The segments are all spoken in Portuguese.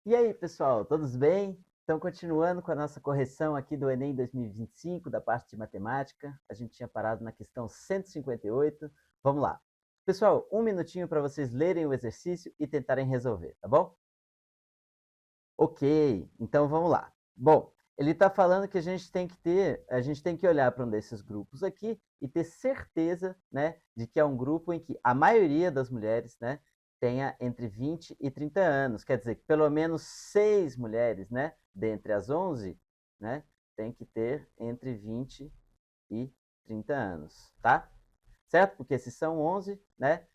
E aí, pessoal, todos bem? Então, continuando com a nossa correção aqui do Enem 2025, da parte de matemática, a gente tinha parado na questão 158. Vamos lá. Pessoal, um minutinho para vocês lerem o exercício e tentarem resolver, tá bom? Ok, então vamos lá. Bom, ele está falando que a gente tem que olhar para um desses grupos aqui e ter certeza, né, de que é um grupo em que a maioria das mulheres, né, tenha entre 20 e 30 anos. Quer dizer, que pelo menos 6 mulheres, né, dentre as 11, né, tem que ter entre 20 e 30 anos, tá? Certo? Porque se são 11, né,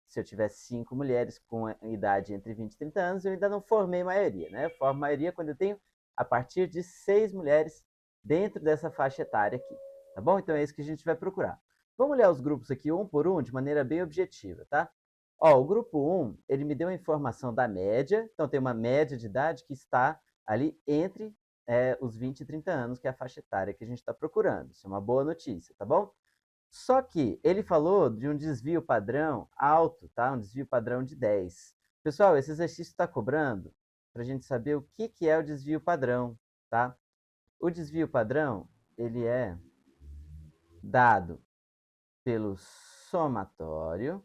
se eu tivesse 5 mulheres com idade entre 20 e 30 anos, eu ainda não formei maioria, né? Eu formo maioria quando eu tenho a partir de 6 mulheres dentro dessa faixa etária aqui, tá bom? Então é isso que a gente vai procurar. Vamos olhar os grupos aqui um por um, de maneira bem objetiva, tá? Ó, o grupo 1, ele me deu a informação da média, então tem uma média de idade que está ali entre os 20 e 30 anos, que é a faixa etária que a gente está procurando. Isso é uma boa notícia, tá bom? Só que ele falou de um desvio padrão alto, tá? Um desvio padrão de 10. Pessoal, esse exercício está cobrando para a gente saber o que é o desvio padrão, tá? O desvio padrão, ele é dado pelo somatório,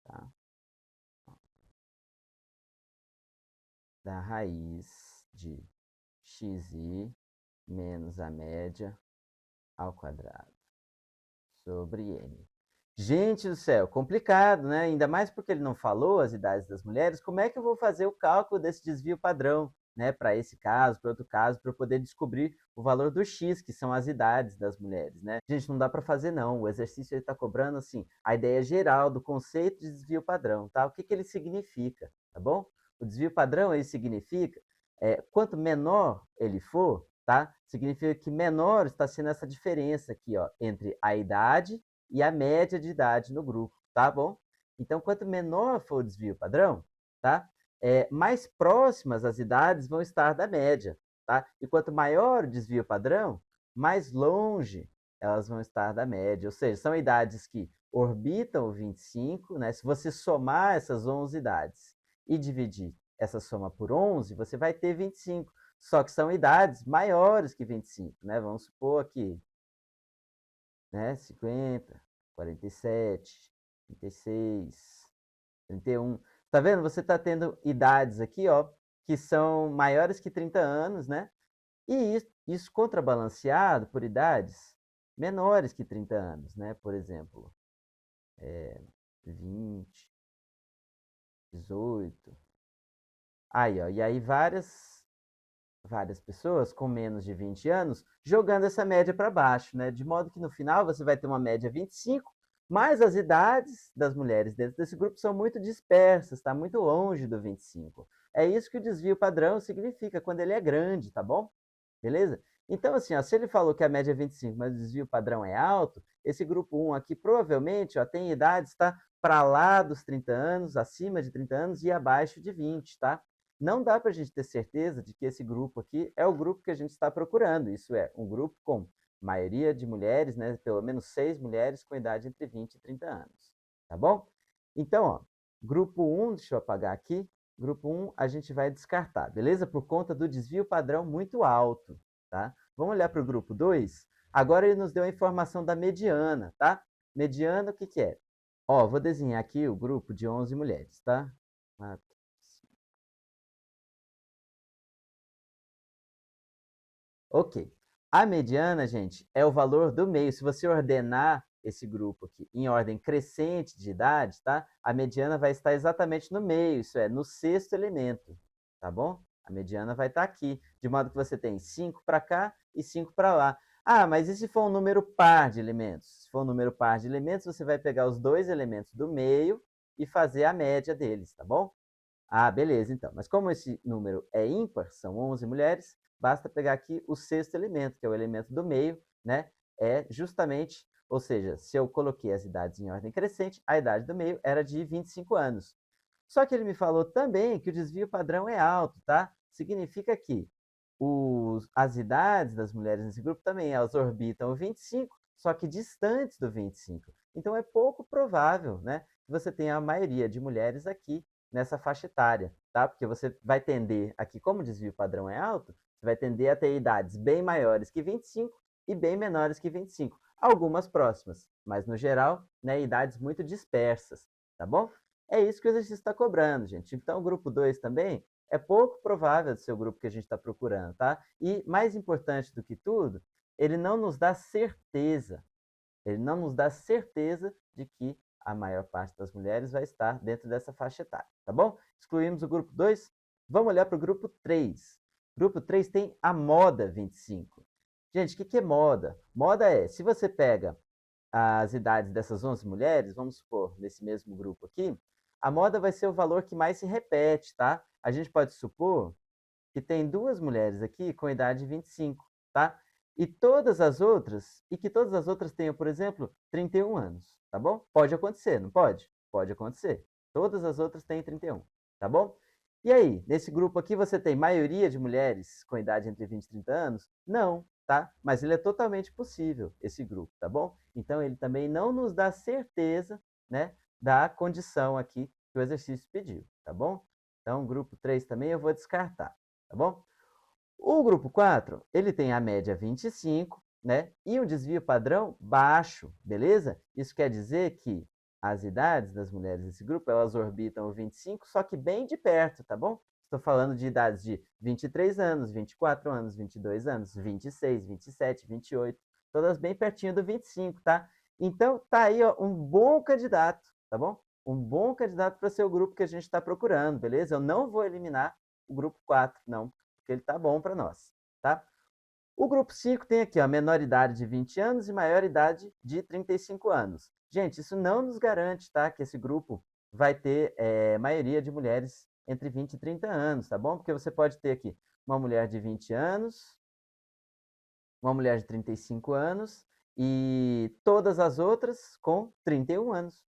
tá? Da raiz de xi menos a média ao quadrado sobre n. Gente do céu, complicado, né? Ainda mais porque ele não falou as idades das mulheres. Como é que eu vou fazer o cálculo desse desvio padrão, né? Para esse caso, para outro caso, para eu poder descobrir o valor do x, que são as idades das mulheres, né? Gente, não dá para fazer não. O exercício está cobrando assim a ideia geral do conceito de desvio padrão, tá? O que ele significa, tá bom? O desvio padrão ele significa quanto menor ele for, tá? Significa que menor está sendo essa diferença aqui, ó, entre a idade e a média de idade no grupo, tá bom? Então, quanto menor for o desvio padrão, tá? Mais próximas as idades vão estar da média, tá? E quanto maior o desvio padrão, mais longe elas vão estar da média. Ou seja, são idades que orbitam o 25, né? Se você somar essas 11 idades e dividir essa soma por 11, você vai ter 25. Só que são idades maiores que 25, né? Vamos supor aqui, né? 50, 47, 36, 31. Tá vendo? Você está tendo idades aqui, ó, que são maiores que 30 anos, né? E isso contrabalanceado por idades menores que 30 anos, né? Por exemplo, 20, 18. Aí, ó, e aí várias pessoas com menos de 20 anos jogando essa média para baixo, né? De modo que no final você vai ter uma média 25, mas as idades das mulheres dentro desse grupo são muito dispersas, está muito longe do 25. É isso que o desvio padrão significa quando ele é grande, tá bom? Beleza? Então, assim, ó, se ele falou que a média é 25, mas o desvio padrão é alto, esse grupo 1 aqui provavelmente ó, tem idades tá, para lá dos 30 anos, acima de 30 anos e abaixo de 20, tá? Não dá para a gente ter certeza de que esse grupo aqui é o grupo que a gente está procurando. Isso é, um grupo com maioria de mulheres, né? Pelo menos 6 mulheres com idade entre 20 e 30 anos. Tá bom? Então, ó, grupo 1, deixa eu apagar aqui. Grupo 1 a gente vai descartar, beleza? Por conta do desvio padrão muito alto, tá? Vamos olhar para o grupo 2. Agora ele nos deu a informação da mediana, tá? Mediana, o que é? Ó, vou desenhar aqui o grupo de 11 mulheres, tá? Ok. A mediana, gente, é o valor do meio. Se você ordenar esse grupo aqui em ordem crescente de idade, tá? A mediana vai estar exatamente no meio, isso é, no sexto elemento, tá bom? A mediana vai estar aqui, de modo que você tem 5 para cá e 5 para lá. Ah, mas e se for um número par de elementos? Se for um número par de elementos, você vai pegar os dois elementos do meio e fazer a média deles, tá bom? Ah, beleza, então. Mas como esse número é ímpar, são 11 mulheres, basta pegar aqui o sexto elemento, que é o elemento do meio, né? É justamente, ou seja, se eu coloquei as idades em ordem crescente, a idade do meio era de 25 anos. Só que ele me falou também que o desvio padrão é alto, tá? Significa que as idades das mulheres nesse grupo também, elas orbitam o 25, só que distantes do 25. Então é pouco provável, né, que você tenha a maioria de mulheres aqui nessa faixa etária, tá? Porque você vai tender aqui, como o desvio padrão é alto, você vai tender a ter idades bem maiores que 25 e bem menores que 25. Algumas próximas, mas no geral, né, idades muito dispersas, tá bom? É isso que o exercício está cobrando, gente. Então, o grupo 2 também é pouco provável de ser o grupo que a gente está procurando, tá? E, mais importante do que tudo, ele não nos dá certeza. Ele não nos dá certeza de que a maior parte das mulheres vai estar dentro dessa faixa etária, tá bom? Excluímos o grupo 2. Vamos olhar para o grupo 3. O grupo 3 tem a moda 25. Gente, o que é moda? Moda é, se você pega as idades dessas 11 mulheres, vamos supor, nesse mesmo grupo aqui, a moda vai ser o valor que mais se repete, tá? A gente pode supor que tem duas mulheres aqui com idade de 25, tá? E que todas as outras tenham, por exemplo, 31 anos, tá bom? Pode acontecer, não pode? Pode acontecer. Todas as outras têm 31, tá bom? E aí, nesse grupo aqui você tem maioria de mulheres com idade entre 20 e 30 anos? Não, tá? Mas ele é totalmente possível, esse grupo, tá bom? Então ele também não nos dá certeza, né, da condição aqui que o exercício pediu, tá bom? Então, grupo 3 também eu vou descartar, tá bom? O grupo 4, ele tem a média 25, né? E um desvio padrão baixo, beleza? Isso quer dizer que as idades das mulheres desse grupo, elas orbitam o 25, só que bem de perto, tá bom? Estou falando de idades de 23 anos, 24 anos, 22 anos, 26, 27, 28, todas bem pertinho do 25, tá? Então, tá aí ó, um bom candidato, tá bom? Um bom candidato para ser o grupo que a gente está procurando, beleza? Eu não vou eliminar o grupo 4, não, porque ele tá bom para nós, tá? O grupo 5 tem aqui a menor idade de 20 anos e maior idade de 35 anos. Gente, isso não nos garante, tá, que esse grupo vai ter maioria de mulheres entre 20 e 30 anos, tá bom? Porque você pode ter aqui uma mulher de 20 anos, uma mulher de 35 anos e todas as outras com 31 anos,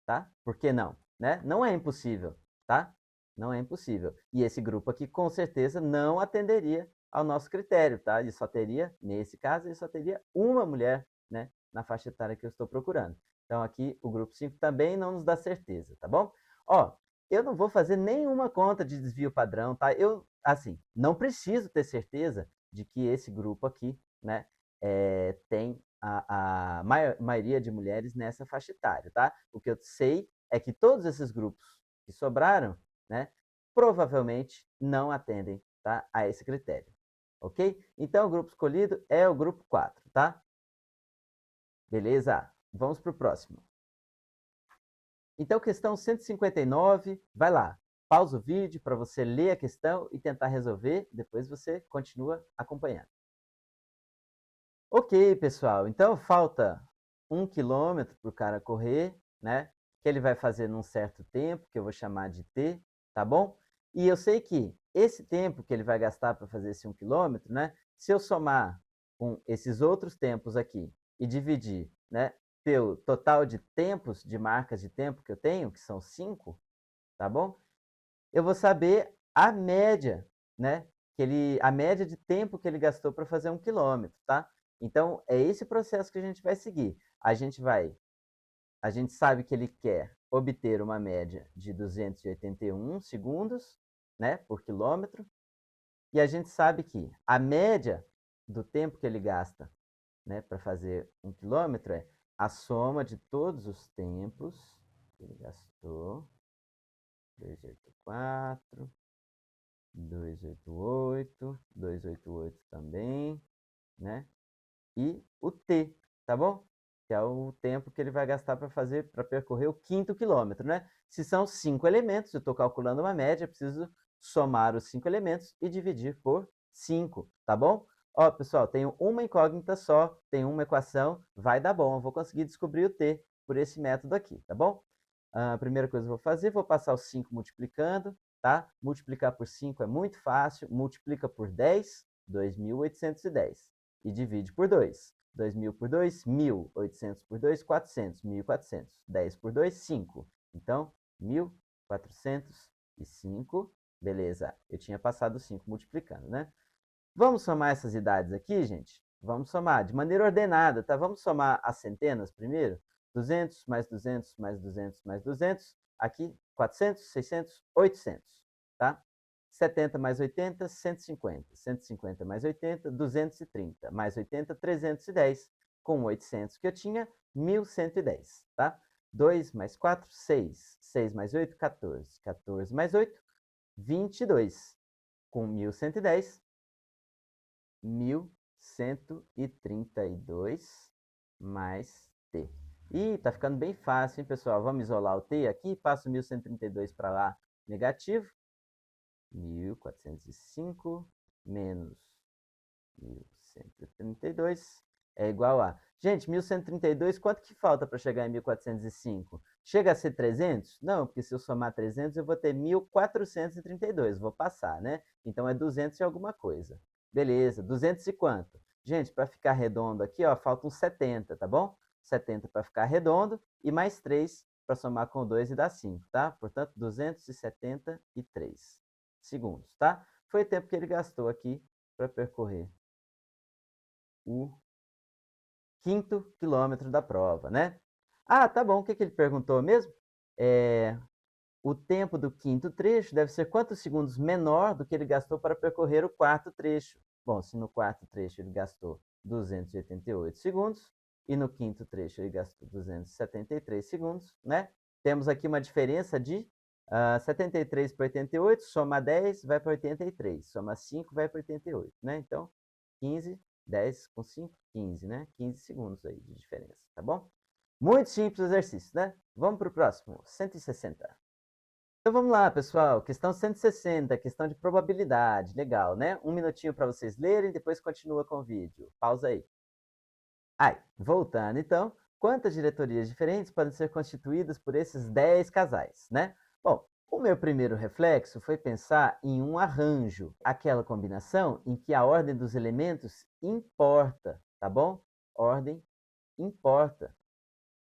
tá? Por que não? Né? Não é impossível, tá? Não é impossível. E esse grupo aqui, com certeza, não atenderia ao nosso critério, tá? E só teria, nesse caso, ele só teria uma mulher, né, na faixa etária que eu estou procurando. Então, aqui, o grupo 5 também não nos dá certeza, tá bom? Ó, eu não vou fazer nenhuma conta de desvio padrão, tá? Eu, assim, não preciso ter certeza de que esse grupo aqui, né, tem a maioria de mulheres nessa faixa etária, tá? O que eu sei é que todos esses grupos que sobraram, né, provavelmente não atendem, tá, a esse critério, ok? Então, o grupo escolhido é o grupo 4, tá? Beleza? Vamos para o próximo. Então, questão 159, vai lá. Pausa o vídeo para você ler a questão e tentar resolver, depois você continua acompanhando. Ok, pessoal, então falta 1 quilômetro para o cara correr, né? Que ele vai fazer num certo tempo, que eu vou chamar de T, tá bom? E eu sei que esse tempo que ele vai gastar para fazer esse 1 quilômetro, né? Se eu somar com esses outros tempos aqui e dividir, né? Pelo total de tempos, de marcas de tempo que eu tenho, que são 5, tá bom? Eu vou saber a média, né? A média de tempo que ele gastou para fazer 1 quilômetro, tá? Então, é esse processo que a gente vai seguir. A gente sabe que ele quer obter uma média de 281 segundos, né, por quilômetro, e a gente sabe que a média do tempo que ele gasta, né, para fazer 1 quilômetro é a soma de todos os tempos que ele gastou, 284, 288, 288 também, né? E o T, tá bom? Que é o tempo que ele vai gastar para percorrer o 5º quilômetro, né? Se são 5 elementos, eu estou calculando uma média, preciso somar os 5 elementos e dividir por 5, tá bom? Ó, pessoal, tenho uma incógnita só, tem uma equação, vai dar bom, eu vou conseguir descobrir o T por esse método aqui, tá bom? A primeira coisa que eu vou fazer, vou passar os 5 multiplicando, tá? Multiplicar por 5 é muito fácil, multiplica por 10, 2.810, e divide por 2. 2.000 por 2, 1.000. 800 por 2, 400. 1.400. 10 por 2, 5. Então, 1.405. Beleza, eu tinha passado 5 multiplicando, né? Vamos somar essas idades aqui, gente? Vamos somar de maneira ordenada, tá? Vamos somar as centenas primeiro? 200 mais 200 mais 200 mais 200 Aqui, 400, 600, 800, tá? 70 mais 80, 150. 150 mais 80, 230. Mais 80, 310. Com 800 que eu tinha, 1.110, tá? 2 mais 4, 6. 6 mais 8, 14. 14 mais 8, 22. Com 1.110, 1.132 mais T. Ih, tá ficando bem fácil, hein, pessoal? Vamos isolar o T aqui. Passo 1.132 para lá, negativo. 1.405 menos 1.132 é igual a... Gente, 1.132, quanto que falta para chegar em 1.405? Chega a ser 300? Não, porque se eu somar 300, eu vou ter 1.432. Vou passar, né? Então, é 200 e alguma coisa. Beleza, 200 e quanto? Gente, para ficar redondo aqui, ó, faltam 70, tá bom? 70 para ficar redondo e mais 3 para somar com 2 e dar 5, tá? Portanto, 273 segundos, tá? Foi o tempo que ele gastou aqui para percorrer o 5º quilômetro da prova, né? Ah, tá bom. O que ele perguntou mesmo? O tempo do 5º trecho deve ser quantos segundos menor do que ele gastou para percorrer o 4º trecho? Bom, se no 4º trecho ele gastou 288 segundos e no 5º trecho ele gastou 273 segundos, né? Temos aqui uma diferença de 73 para 88, soma 10, vai para 83, soma 5, vai para 88, né? Então, 15, 10 com 5, 15, né? 15 segundos aí de diferença, tá bom? Muito simples o exercício, né? Vamos para o próximo, 160. Então vamos lá, pessoal. Questão 160, questão de probabilidade. Legal, né? Um minutinho para vocês lerem, depois continua com o vídeo. Pausa aí. Aí, voltando então, quantas diretorias diferentes podem ser constituídas por esses 10 casais, né? Bom, o meu primeiro reflexo foi pensar em um arranjo, aquela combinação em que a ordem dos elementos importa, tá bom? Ordem importa.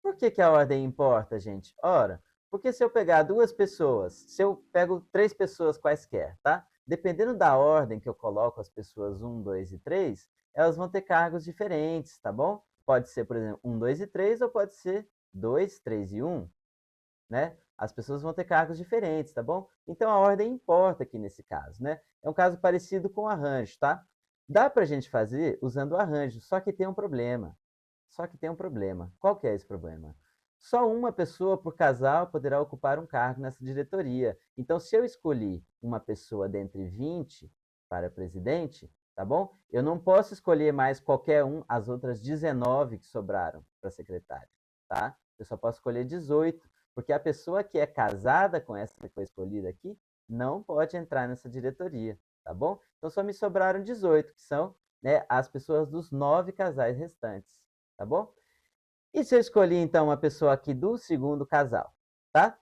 Por que a ordem importa, gente? Ora, porque se eu pegar duas pessoas, se eu pego 3 pessoas quaisquer, tá? Dependendo da ordem que eu coloco as pessoas 1, 2 e 3, elas vão ter cargos diferentes, tá bom? Pode ser, por exemplo, 1, 2 e 3, ou pode ser 2, 3 e 1, né? As pessoas vão ter cargos diferentes, tá bom? Então a ordem importa aqui nesse caso, né? É um caso parecido com o arranjo, tá? Dá pra gente fazer usando o arranjo, só que tem um problema. Só que tem um problema. Qual que é esse problema? Só uma pessoa por casal poderá ocupar um cargo nessa diretoria. Então, se eu escolhi uma pessoa dentre 20 para presidente, tá bom? Eu não posso escolher mais qualquer um, as outras 19 que sobraram para secretário, tá? Eu só posso escolher 18, porque a pessoa que é casada com essa que foi escolhida aqui não pode entrar nessa diretoria, tá bom? Então, só me sobraram 18, que são, né, as pessoas dos 9 casais restantes, tá bom? E se eu escolhi, então, uma pessoa aqui do segundo casal, tá?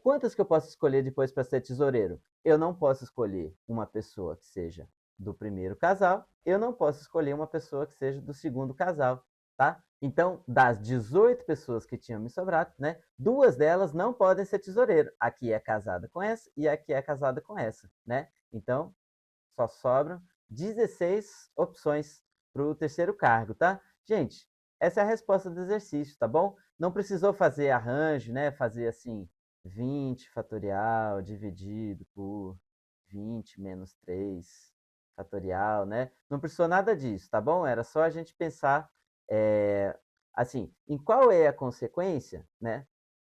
Quantas que eu posso escolher depois para ser tesoureiro? Eu não posso escolher uma pessoa que seja do primeiro casal, eu não posso escolher uma pessoa que seja do segundo casal, tá? Então, das 18 pessoas que tinham me sobrado, né, 2 delas não podem ser tesoureiro. Aqui é casada com essa e aqui é casada com essa, né? Então, só sobram 16 opções para o terceiro cargo, tá? Gente, essa é a resposta do exercício, tá bom? Não precisou fazer arranjo, né? Fazer assim, 20 fatorial dividido por 20 menos 3 fatorial, né? Não precisou nada disso, tá bom? Era só a gente pensar, assim, em qual é a consequência, né?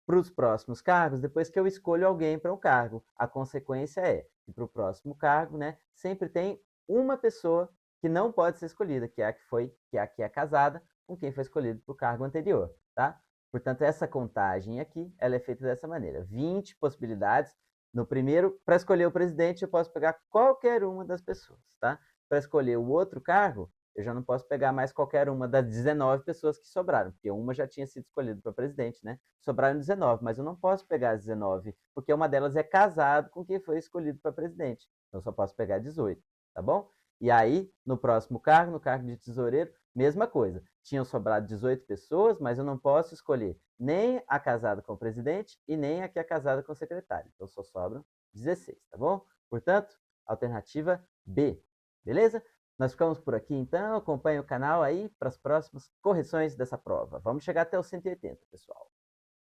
Para os próximos cargos, depois que eu escolho alguém para um cargo. A consequência é que para o próximo cargo, né, sempre tem uma pessoa que não pode ser escolhida, que é a que é casada com quem foi escolhido para o cargo anterior, tá? Portanto, essa contagem aqui, ela é feita dessa maneira. 20 possibilidades. No primeiro, para escolher o presidente, eu posso pegar qualquer uma das pessoas, tá? Para escolher o outro cargo, eu já não posso pegar mais qualquer uma das 19 pessoas que sobraram, porque uma já tinha sido escolhida para presidente, né? Sobraram 19, mas eu não posso pegar as 19, porque uma delas é casado com quem foi escolhido para presidente. Então, eu só posso pegar 18, tá bom? E aí, no próximo cargo, no cargo de tesoureiro, mesma coisa. Tinham sobrado 18 pessoas, mas eu não posso escolher nem a casada com o presidente e nem a que é casada com o secretário. Então, só sobram 16, tá bom? Portanto, alternativa B, beleza? Nós ficamos por aqui, então. Acompanhe o canal aí para as próximas correções dessa prova. Vamos chegar até os 180, pessoal.